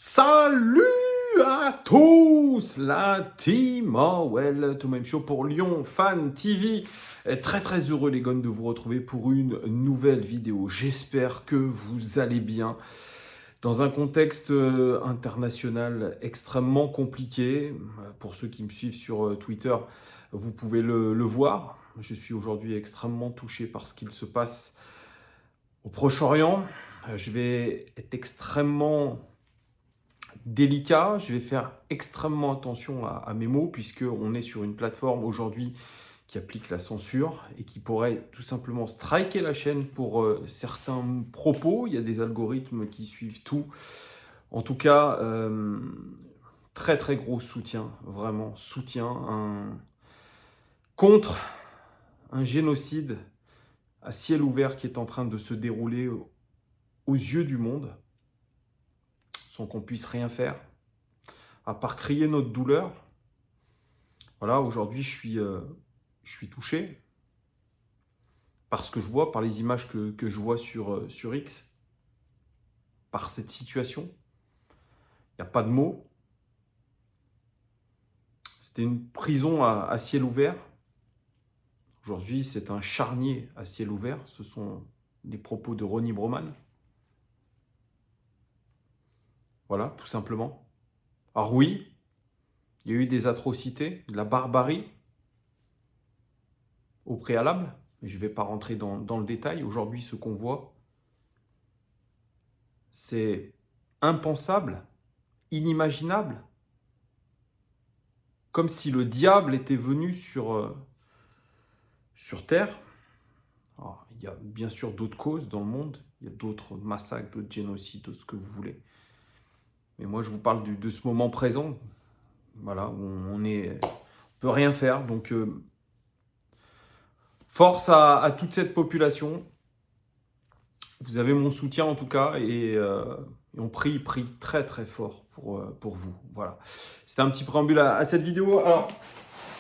Salut à tous, la team Orwell, tout même chaud pour Lyon Fan TV. Très très heureux les gars de vous retrouver pour une nouvelle vidéo. J'espère que vous allez bien. Dans un contexte international extrêmement compliqué, pour ceux qui me suivent sur Twitter, vous pouvez le voir. Je suis aujourd'hui extrêmement touché par ce qu'il se passe au Proche-Orient. Je vais être extrêmement délicat, je vais faire extrêmement attention à mes mots puisqu'on est sur une plateforme aujourd'hui qui applique la censure et qui pourrait tout simplement striker la chaîne pour certains propos. Il y a des algorithmes qui suivent tout. En tout cas, très très gros soutien, vraiment soutien contre un génocide à ciel ouvert qui est en train de se dérouler aux yeux du monde, sans qu'on puisse rien faire, à part crier notre douleur. Voilà, aujourd'hui, je suis touché par ce que je vois, par les images que je vois sur X, par cette situation. Il n'y a pas de mots. C'était une prison à ciel ouvert. Aujourd'hui, c'est un charnier à ciel ouvert. Ce sont les propos de Ronnie Broman. Voilà, tout simplement. Alors oui, il y a eu des atrocités, de la barbarie au préalable, mais je ne vais pas rentrer dans le détail. Aujourd'hui, ce qu'on voit, c'est impensable, inimaginable, comme si le diable était venu sur Terre. Alors, il y a bien sûr d'autres causes dans le monde, il y a d'autres massacres, d'autres génocides, tout ce que vous voulez. Mais moi, je vous parle de ce moment présent, voilà, où on peut rien faire. Donc, force à toute cette population. Vous avez mon soutien en tout cas, et on prie très très fort pour vous. Voilà. C'était un petit préambule à cette vidéo. Alors,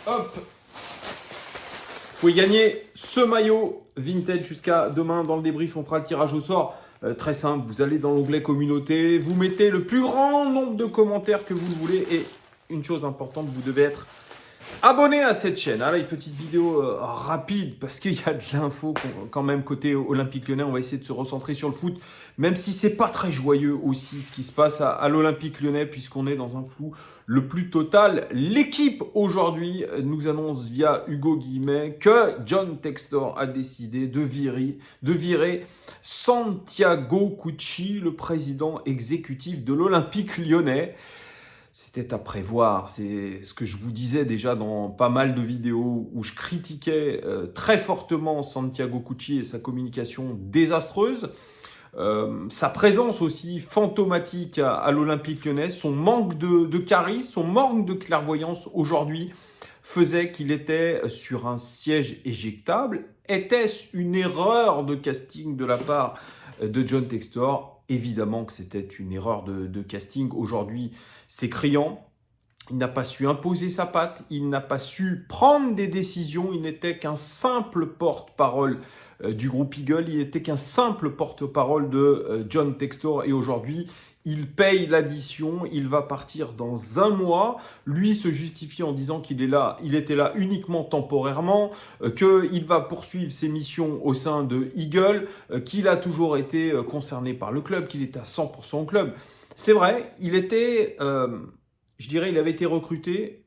hop, vous pouvez gagner ce maillot vintage jusqu'à demain. Dans le débrief, on fera le tirage au sort. Très simple, vous allez dans l'onglet communauté, vous mettez le plus grand nombre de commentaires que vous le voulez. Et une chose importante, vous devez être abonné à cette chaîne. Allez, une petite vidéo rapide parce qu'il y a de l'info quand même côté Olympique Lyonnais. On va essayer de se recentrer sur le foot, même si c'est pas très joyeux aussi ce qui se passe à l'Olympique Lyonnais puisqu'on est dans un flou le plus total. L'équipe aujourd'hui nous annonce via Hugo Guillemet que John Textor a décidé de virer Santiago Cucci, le président exécutif de l'Olympique Lyonnais. C'était à prévoir, c'est ce que je vous disais déjà dans pas mal de vidéos où je critiquais très fortement Santiago Cucci et sa communication désastreuse, sa présence aussi fantomatique à l'Olympique Lyonnais, son manque de charisme, son manque de clairvoyance aujourd'hui faisait qu'il était sur un siège éjectable. Était-ce une erreur de casting de la part de John Textor? Évidemment que c'était une erreur de casting. Aujourd'hui, c'est criant. Il n'a pas su imposer sa patte, il n'a pas su prendre des décisions, il n'était qu'un simple porte-parole du groupe Eagle, il n'était qu'un simple porte-parole de John Textor, et aujourd'hui, il paye l'addition, il va partir dans un mois. Lui se justifie en disant qu'il était là uniquement temporairement, qu'il va poursuivre ses missions au sein de Eagle, qu'il a toujours été concerné par le club, qu'il est à 100% au club. C'est vrai, il avait été recruté,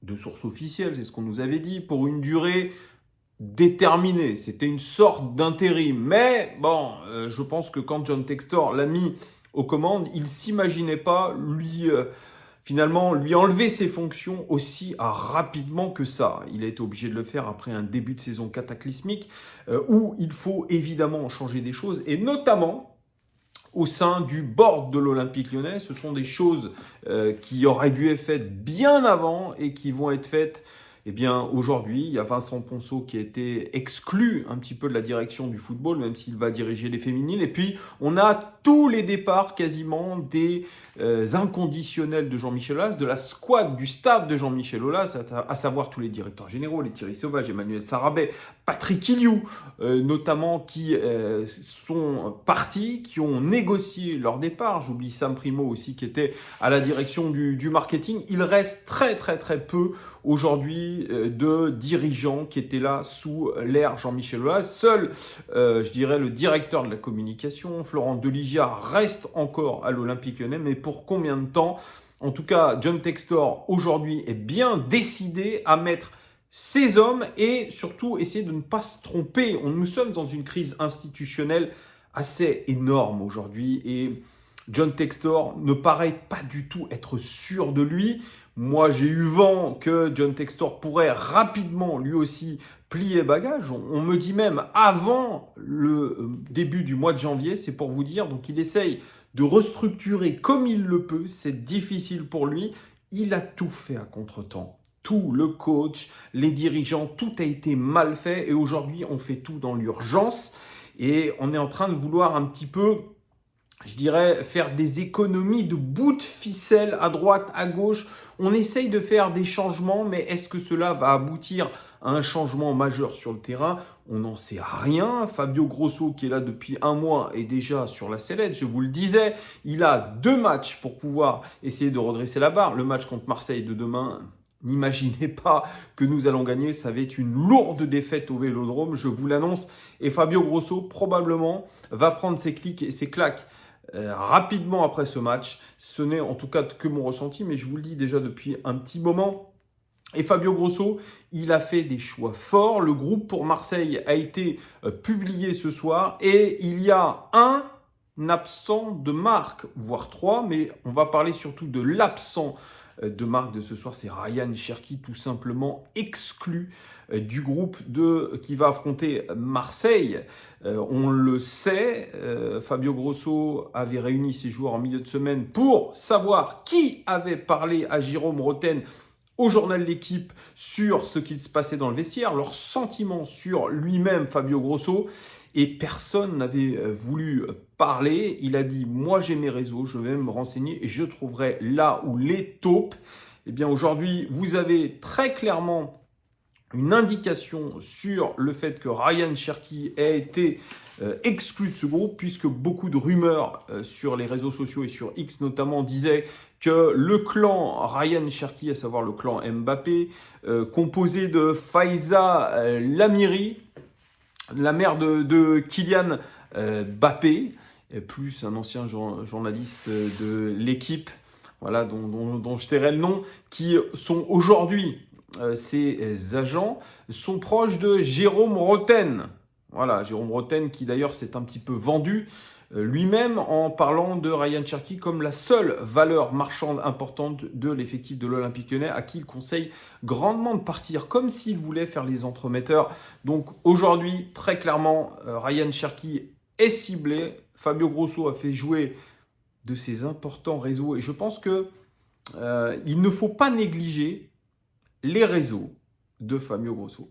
de sources officielles, c'est ce qu'on nous avait dit, pour une durée déterminée. C'était une sorte d'intérim. Mais bon, je pense que quand John Textor l'a mis aux commandes, il ne s'imaginait pas finalement lui enlever ses fonctions aussi rapidement que ça. Il a été obligé de le faire après un début de saison cataclysmique où il faut évidemment changer des choses, et notamment au sein du board de l'Olympique Lyonnais. Ce sont des choses qui auraient dû être faites bien avant et qui vont être faites aujourd'hui. Il y a Vincent Ponceau qui a été exclu un petit peu de la direction du football, même s'il va diriger les féminines. Et puis, on a tous les départs quasiment des inconditionnels de Jean-Michel Aulas, de la squad, du staff de Jean-Michel Aulas, à savoir tous les directeurs généraux, les Thierry Sauvage, Emmanuel Sarabet, Patrick Iliou, notamment, qui sont partis, qui ont négocié leur départ. J'oublie Sam Primo aussi, qui était à la direction du marketing. Il reste très peu aujourd'hui de dirigeants qui étaient là sous l'ère Jean-Michel Aulas. Seul, je dirais, le directeur de la communication, Florent Deligia, reste encore à l'Olympique Lyonnais, mais pour combien de temps? En tout cas, John Textor, aujourd'hui, est bien décidé à mettre ses hommes et surtout essayer de ne pas se tromper. Nous sommes dans une crise institutionnelle assez énorme aujourd'hui et John Textor ne paraît pas du tout être sûr de lui. Moi, j'ai eu vent que John Textor pourrait rapidement, lui aussi, plier bagage. On me dit même avant le début du mois de janvier, c'est pour vous dire. Donc, il essaye de restructurer comme il le peut. C'est difficile pour lui. Il a tout fait à contre-temps. Tout, le coach, les dirigeants, tout a été mal fait. Et aujourd'hui, on fait tout dans l'urgence. Et on est en train de vouloir un petit peu, je dirais, faire des économies de bout de ficelle à droite, à gauche. On essaye de faire des changements, mais est-ce que cela va aboutir à un changement majeur sur le terrain? On n'en sait rien. Fabio Grosso, qui est là depuis un mois, est déjà sur la sellette. Je vous le disais, il a 2 matchs pour pouvoir essayer de redresser la barre. Le match contre Marseille de demain, n'imaginez pas que nous allons gagner. Ça va être une lourde défaite au Vélodrome, je vous l'annonce. Et Fabio Grosso, probablement, va prendre ses clics et ses claques rapidement après ce match. Ce n'est en tout cas que mon ressenti, mais je vous le dis déjà depuis un petit moment. Et Fabio Grosso, il a fait des choix forts. Le groupe pour Marseille a été publié ce soir et il y a un absent de marque, voire 3, mais on va parler surtout de l'absent de marque de ce soir, c'est Ryan Cherki, tout simplement exclu du groupe qui va affronter Marseille. On le sait, Fabio Grosso avait réuni ses joueurs en milieu de semaine pour savoir qui avait parlé à Jérôme Roten au journal L'Équipe sur ce qu'il se passait dans le vestiaire, leurs sentiments sur lui-même, Fabio Grosso. Et personne n'avait voulu parler. Il a dit « Moi, j'ai mes réseaux, je vais me renseigner et je trouverai là où les taupes. » Eh bien, aujourd'hui, vous avez très clairement une indication sur le fait que Ryan Cherki a été exclu de ce groupe, puisque beaucoup de rumeurs sur les réseaux sociaux et sur X notamment disaient que le clan Ryan Cherki, à savoir le clan Mbappé, composé de Faiza Lamiri, la mère de Kylian Mbappé, plus un ancien journaliste de L'Équipe, voilà, dont je tairai le nom, qui sont aujourd'hui, ces agents, sont proches de Jérôme Roten. Voilà, Jérôme Roten qui d'ailleurs s'est un petit peu vendu lui-même en parlant de Ryan Cherki comme la seule valeur marchande importante de l'effectif de l'Olympique Lyonnais, à qui il conseille grandement de partir, comme s'il voulait faire les entremetteurs. Donc aujourd'hui, très clairement, Ryan Cherki est ciblé. Fabio Grosso a fait jouer de ses importants réseaux et je pense que il ne faut pas négliger les réseaux de Fabio Grosso,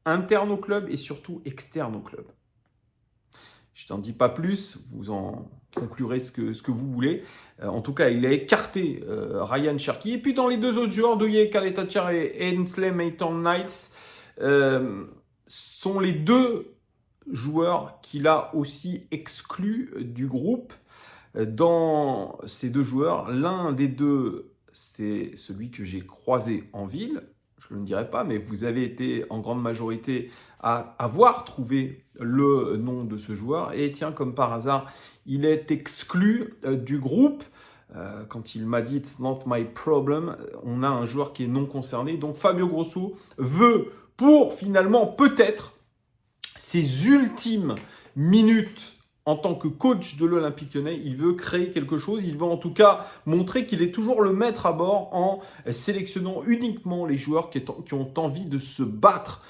interne au club et surtout externe au club. Je t'en dis pas plus, vous en conclurez ce que vous voulez. En tout cas, il a écarté Ryan Cherki. Et puis dans les 2 autres joueurs, Douye Kaletacar et Ainsley Maitland-Niles, sont les 2 joueurs qu'il a aussi exclus du groupe. Dans ces 2 joueurs, l'un des 2, c'est celui que j'ai croisé en ville. Je ne le dirai pas, mais vous avez été en grande majorité à avoir trouvé le nom de ce joueur. Et tiens, comme par hasard, il est exclu du groupe. Quand il m'a dit « It's not my problem », on a un joueur qui est non concerné. Donc Fabio Grosso veut, pour finalement peut-être ses ultimes minutes en tant que coach de l'Olympique Lyonnais, il veut créer quelque chose. Il veut en tout cas montrer qu'il est toujours le maître à bord en sélectionnant uniquement les joueurs qui ont envie de se battre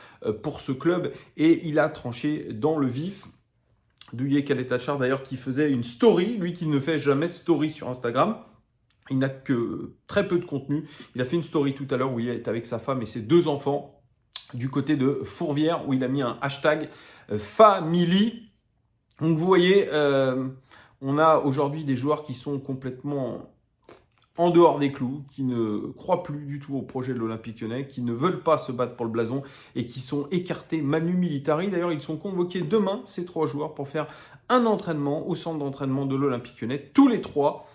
pour ce club. Et il a tranché dans le vif. Douye Kaletacar d'ailleurs qui faisait une story, lui qui ne fait jamais de story sur Instagram. Il n'a que très peu de contenu. Il a fait une story tout à l'heure où il est avec sa femme et ses 2 enfants du côté de Fourvière où il a mis un hashtag family. Donc vous voyez, On a aujourd'hui des joueurs qui sont complètement en dehors des clous, qui ne croient plus du tout au projet de l'Olympique Lyonnais, qui ne veulent pas se battre pour le blason et qui sont écartés manu militari. D'ailleurs, ils sont convoqués demain, ces 3 joueurs, pour faire un entraînement au centre d'entraînement de l'Olympique Lyonnais, tous les 3,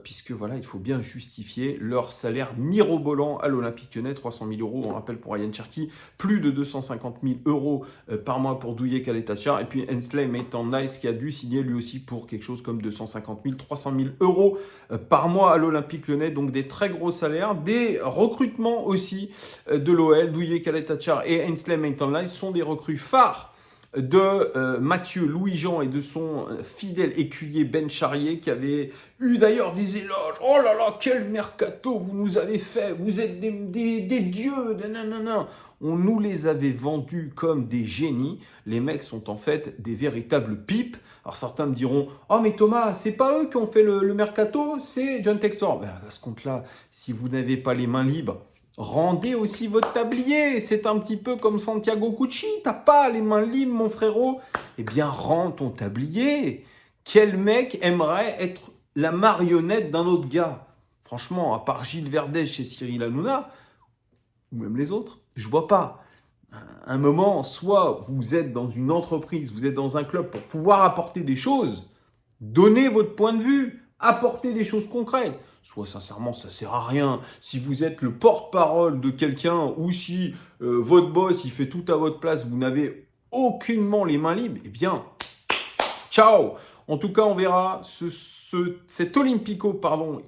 puisque voilà, il faut bien justifier leur salaire mirobolant à l'Olympique Lyonnais, 300 000 euros, on rappelle pour Ryan Cherki, plus de 250 000 euros par mois pour Douye Kaletacha, et puis Hensley Maitland-Nice qui a dû signer lui aussi pour quelque chose comme 250 000, 300 000 euros par mois à l'Olympique Lyonnais, donc des très gros salaires, des recrutements aussi de l'OL, Douye Kaletacha et Hensley Maitland-Nice sont des recrues phares de Mathieu Louis-Jean et de son fidèle écuyer Ben Charrier qui avait eu d'ailleurs des éloges. Oh là là, quel mercato vous nous avez fait, vous êtes des dieux, nanana. On nous les avait vendus comme des génies. Les mecs sont en fait des véritables pipes. Alors certains me diront « Oh mais Thomas, c'est pas eux qui ont fait le mercato, c'est John Textor. » Ben, à ce compte-là, si vous n'avez pas les mains libres, rendez aussi votre tablier. C'est un petit peu comme Santiago Cucci. T'as pas les mains libres, mon frérot. Eh bien, rends ton tablier. Quel mec aimerait être la marionnette d'un autre gars? Franchement, à part Gilles Verdez chez Cyril Hanouna, ou même les autres, je vois pas. À un moment, soit vous êtes dans une entreprise, vous êtes dans un club pour pouvoir apporter des choses, donnez votre point de vue, apportez des choses concrètes. Soit sincèrement, ça ne sert à rien. Si vous êtes le porte-parole de quelqu'un ou si votre boss il fait tout à votre place, vous n'avez aucunement les mains libres, eh bien, ciao. En tout cas, on verra cet Olympico,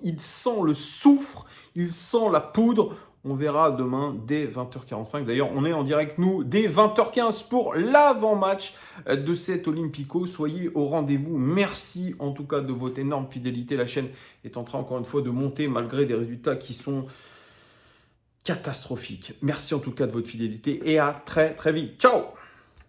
il sent le soufre, il sent la poudre. On verra demain dès 20h45. D'ailleurs, on est en direct, nous, dès 20h15 pour l'avant-match de cet Olympico. Soyez au rendez-vous. Merci en tout cas de votre énorme fidélité. La chaîne est en train, encore une fois, de monter malgré des résultats qui sont catastrophiques. Merci en tout cas de votre fidélité et à très très vite. Ciao!